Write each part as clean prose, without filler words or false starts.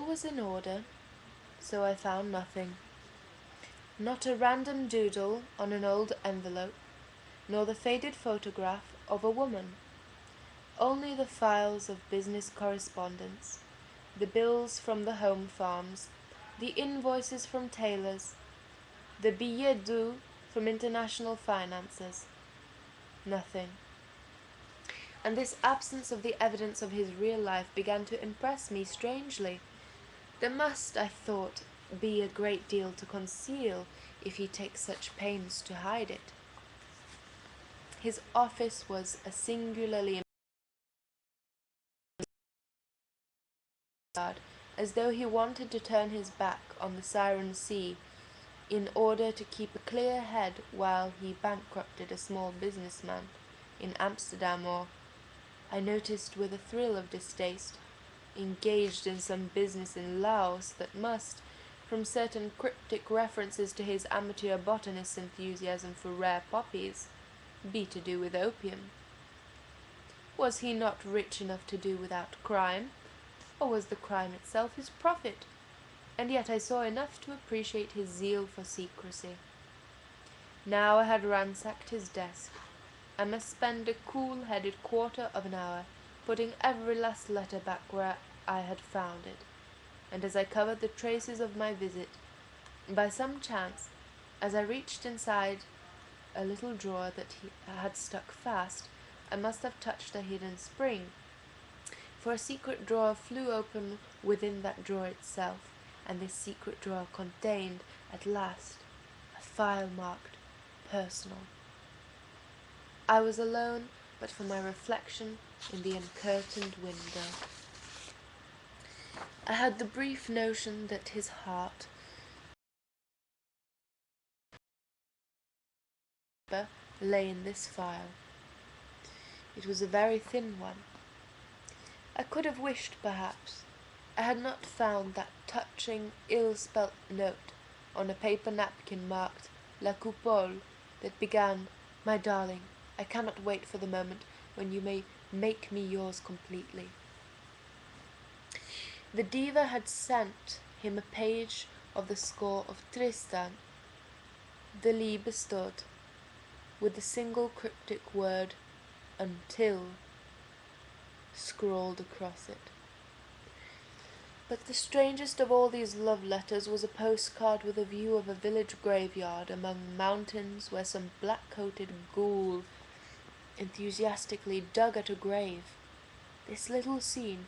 was in order, so I found nothing. Not a random doodle on an old envelope, nor the faded photograph of a woman. Only the files of business correspondence, the bills from the home farms, the invoices from tailors, the billets doux from international finances. Nothing. And this absence of the evidence of his real life began to impress me strangely. There must, I thought, be a great deal to conceal if he takes such pains to hide it. His office was a singularly as though he wanted to turn his back on the siren sea in order to keep a clear head while he bankrupted a small businessman in Amsterdam or, I noticed with a thrill of distaste, engaged in some business in Laos that must, from certain cryptic references to his amateur botanist's enthusiasm for rare poppies, be to do with opium. Was he not rich enough to do without crime, or was the crime itself his profit? And yet I saw enough to appreciate his zeal for secrecy. Now I had ransacked his desk. I must spend a cool-headed quarter of an hour putting every last letter back where I had found it, and as I covered the traces of my visit, by some chance, as I reached inside a little drawer that he had stuck fast, I must have touched a hidden spring, for a secret drawer flew open within that drawer itself, and this secret drawer contained, at last, a file marked "Personal." I was alone but for my reflection in the uncurtained window. I had the brief notion that his heart lay in this file. It was a very thin one. I could have wished, perhaps, I had not found that touching, ill-spelt note on a paper napkin marked La Coupole that began, "My darling, I cannot wait for the moment when you may make me yours completely." The diva had sent him a page of the score of Tristan, the Liebe stood, with the single cryptic word "until" scrawled across it. But the strangest of all these love letters was a postcard with a view of a village graveyard among mountains where some black-coated ghoul enthusiastically dug at a grave. This little scene,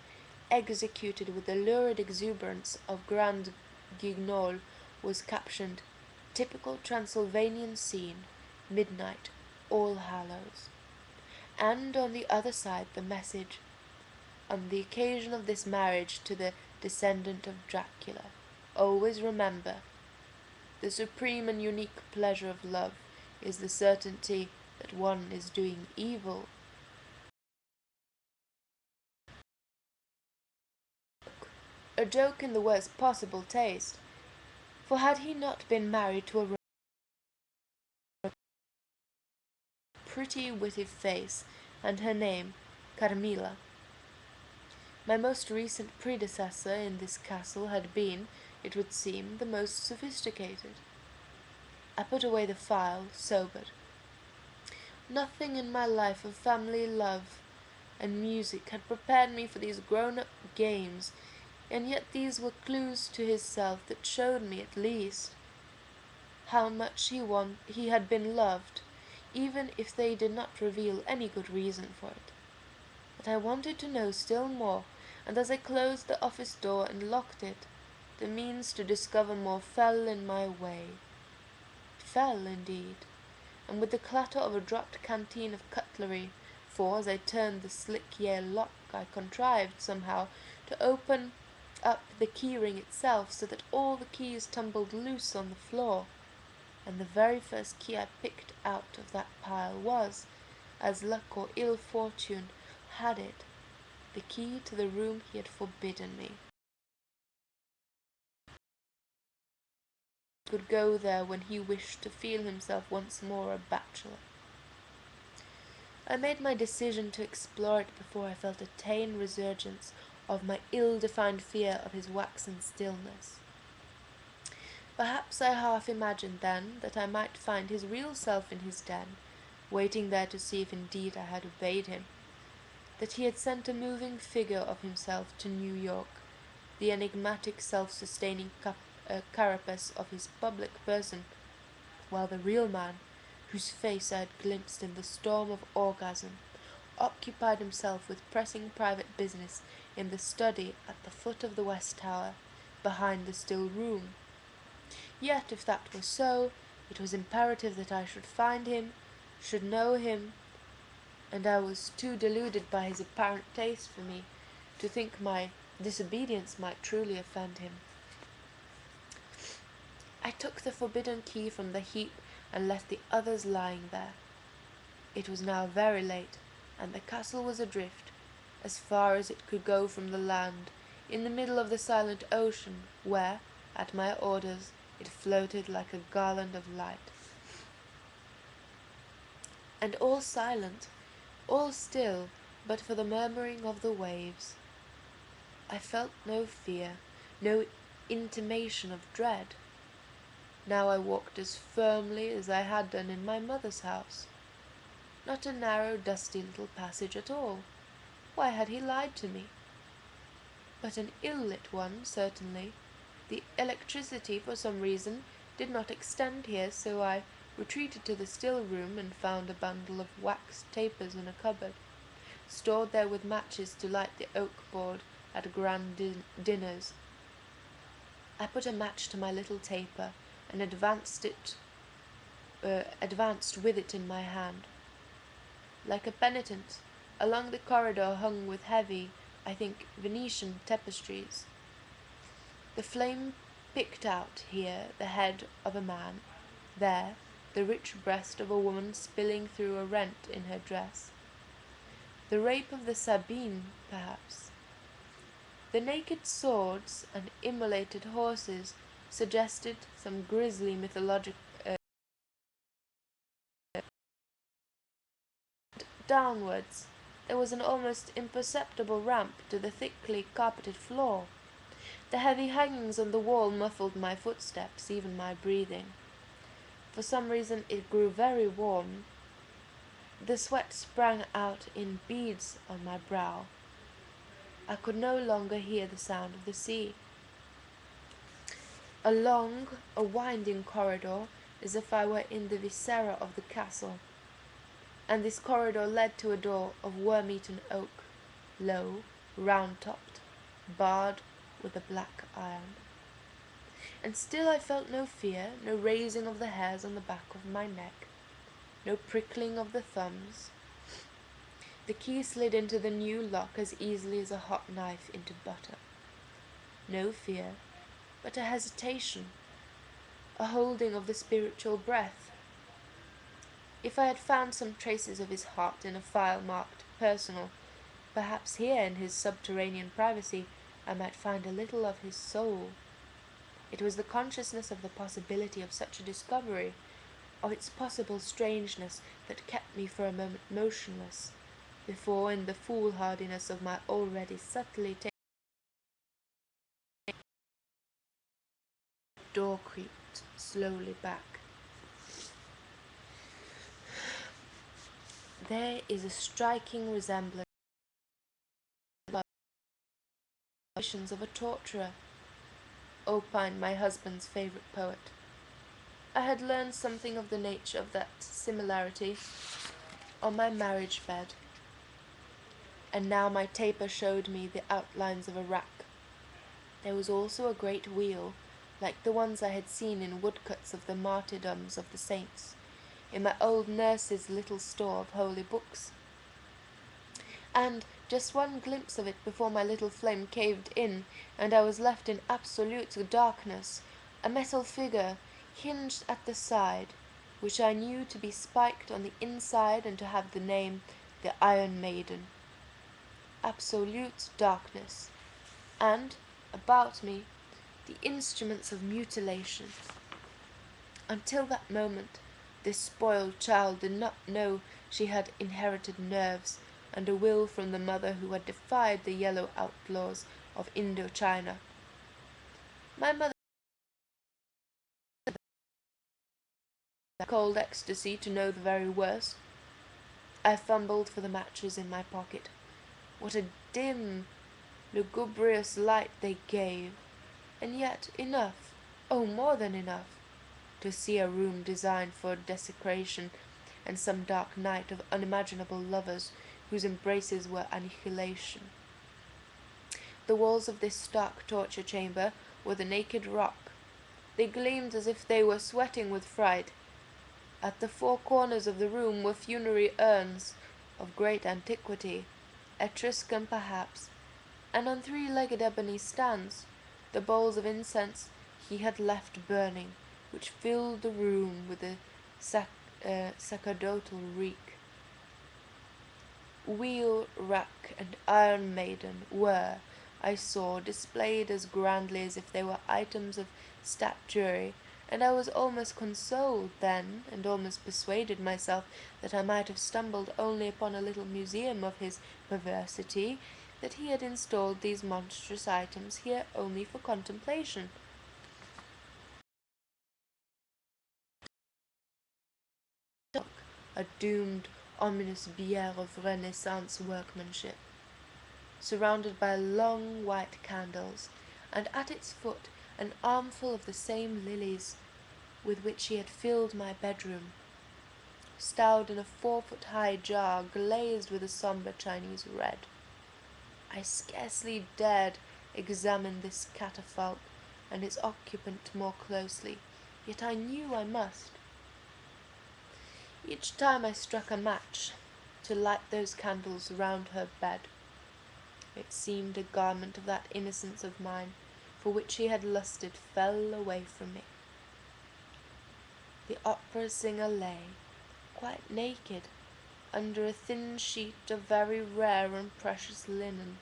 executed with the lurid exuberance of Grand Guignol, was captioned, "Typical Transylvanian scene, midnight, All Hallows." And on the other side the message, "On the occasion of this marriage to the descendant of Dracula, always remember, the supreme and unique pleasure of love is the certainty that one is doing evil." A joke in the worst possible taste, for had he not been married to a pretty witty face, and her name Carmilla? My most recent predecessor in this castle had been, it would seem, the most sophisticated. I put away the file, sobered. Nothing in my life of family love and music had prepared me for these grown-up games, and yet these were clues to his self that showed me, at least, how much he had been loved, even if they did not reveal any good reason for it. But I wanted to know still more, and as I closed the office door and locked it, the means to discover more fell in my way. Fell, indeed, and with the clatter of a dropped canteen of cutlery, for as I turned the slick Yale lock I contrived somehow to open up the key-ring itself so that all the keys tumbled loose on the floor, and the very first key I picked out of that pile was, as luck or ill fortune had it, the key to the room he had forbidden me. He could go there when he wished to feel himself once more a bachelor. I made my decision to explore it before I felt a tame resurgence of my ill-defined fear of his waxen stillness. Perhaps I half imagined then that I might find his real self in his den, waiting there to see if indeed I had obeyed him, that he had sent a moving figure of himself to New York, the enigmatic self-sustaining carapace of his public person, while the real man, whose face I had glimpsed in the storm of orgasm, occupied himself with pressing private business in the study at the foot of the West Tower, behind the still room. Yet, if that were so, it was imperative that I should find him, should know him, and I was too deluded by his apparent taste for me to think my disobedience might truly offend him. I took the forbidden key from the heap and left the others lying there. It was now very late, and the castle was adrift, as far as it could go from the land, in the middle of the silent ocean, where, at my orders, it floated like a garland of light. And all silent, all still, but for the murmuring of the waves. I felt no fear, no intimation of dread. Now I walked as firmly as I had done in my mother's house. Not a narrow, dusty little passage at all. Why had he lied to me? But an ill-lit one, certainly. The electricity, for some reason, did not extend here, so I retreated to the still room and found a bundle of wax tapers in a cupboard, stored there with matches to light the oak board at grand dinners. I put a match to my little taper and advanced with it in my hand. Like a penitent, along the corridor hung with heavy, I think, Venetian tapestries. The flame picked out here the head of a man, there the rich breast of a woman spilling through a rent in her dress. The rape of the Sabine, perhaps. The naked swords and immolated horses suggested some grisly mythologic. Downwards, there was an almost imperceptible ramp to the thickly carpeted floor. The heavy hangings on the wall muffled my footsteps, even my breathing. For some reason it grew very warm. The sweat sprang out in beads on my brow. I could no longer hear the sound of the sea. Along a winding corridor, as if I were in the viscera of the castle, and this corridor led to a door of worm-eaten oak, low, round-topped, barred with a black iron. And still I felt no fear, no raising of the hairs on the back of my neck, no prickling of the thumbs. The key slid into the new lock as easily as a hot knife into butter. No fear, but a hesitation, a holding of the spiritual breath. If I had found some traces of his heart in a file marked personal, perhaps here in his subterranean privacy I might find a little of his soul. It was the consciousness of the possibility of such a discovery, of its possible strangeness, that kept me for a moment motionless, before, in the foolhardiness of my already subtly taken door creaked slowly back. There is a striking resemblance to the visions of a torturer, opined my husband's favourite poet. I had learned something of the nature of that similarity on my marriage bed, and now my taper showed me the outlines of a rack. There was also a great wheel, like the ones I had seen in woodcuts of the martyrdoms of the saints, in my old nurse's little store of holy books. And just one glimpse of it before my little flame caved in, and I was left in absolute darkness, a metal figure, hinged at the side, which I knew to be spiked on the inside and to have the name the Iron Maiden. Absolute darkness, and, about me, the instruments of mutilation. Until that moment, this spoiled child did not know she had inherited nerves, and a will from the mother who had defied the yellow outlaws of Indochina. My mother had cold ecstasy to know the very worst. I fumbled for the matches in my pocket. What a dim, lugubrious light they gave, and yet enough, oh, more than enough, to see a room designed for desecration and some dark night of unimaginable lovers whose embraces were annihilation. The walls of this stark torture chamber were the naked rock. They gleamed as if they were sweating with fright. At the four corners of the room were funerary urns of great antiquity, Etruscan perhaps, and on three-legged ebony stands the bowls of incense he had left burning, which filled the room with a sacerdotal reek. Wheel, rack, and iron maiden were, I saw, displayed as grandly as if they were items of statuary, and I was almost consoled then, and almost persuaded myself that I might have stumbled only upon a little museum of his perversity, that he had installed these monstrous items here only for contemplation. A doomed, ominous bier of Renaissance workmanship, surrounded by long white candles, and at its foot an armful of the same lilies with which he had filled my bedroom, stowed in a 4-foot-high jar glazed with a sombre Chinese red. I scarcely dared examine this catafalque and its occupant more closely, yet I knew I must. Each time I struck a match to light those candles round her bed, it seemed a garment of that innocence of mine for which he had lusted fell away from me. The opera singer lay, quite naked, under a thin sheet of very rare and precious linen,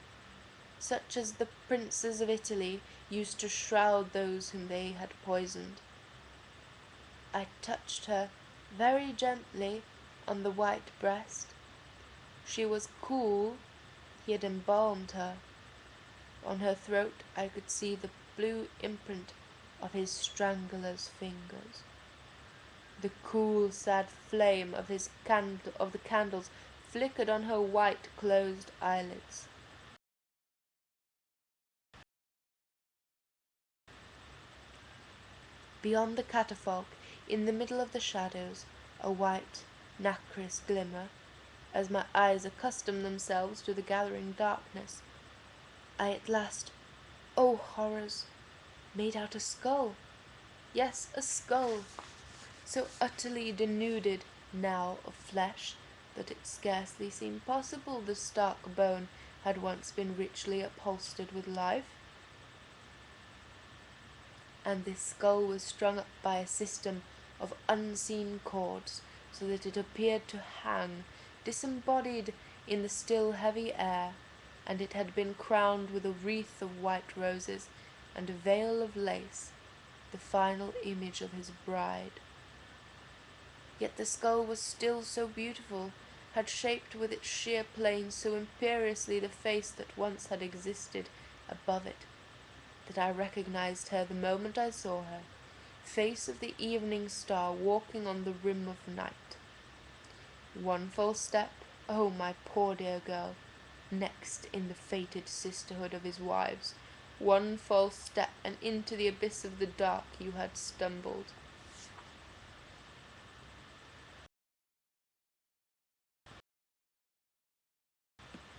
such as the princes of Italy used to shroud those whom they had poisoned. I touched her very gently on the white breast. She was cool. He had embalmed her. On her throat I could see the blue imprint of his strangler's fingers. The cool, sad flame of the candles flickered on her white, closed eyelids. Beyond the catafalque, in the middle of the shadows, a white, nacreous glimmer, as my eyes accustomed themselves to the gathering darkness, I at last, oh horrors, made out a skull. Yes, a skull, so utterly denuded now of flesh that it scarcely seemed possible the stark bone had once been richly upholstered with life. And this skull was strung up by a system of unseen cords, so that it appeared to hang, disembodied in the still heavy air, and it had been crowned with a wreath of white roses and a veil of lace, the final image of his bride. Yet the skull was still so beautiful, had shaped with its sheer plane so imperiously the face that once had existed above it, that I recognized her the moment I saw her, face of the evening star walking on the rim of night. One false step, oh, my poor dear girl, next in the fated sisterhood of his wives, one false step, and into the abyss of the dark you had stumbled.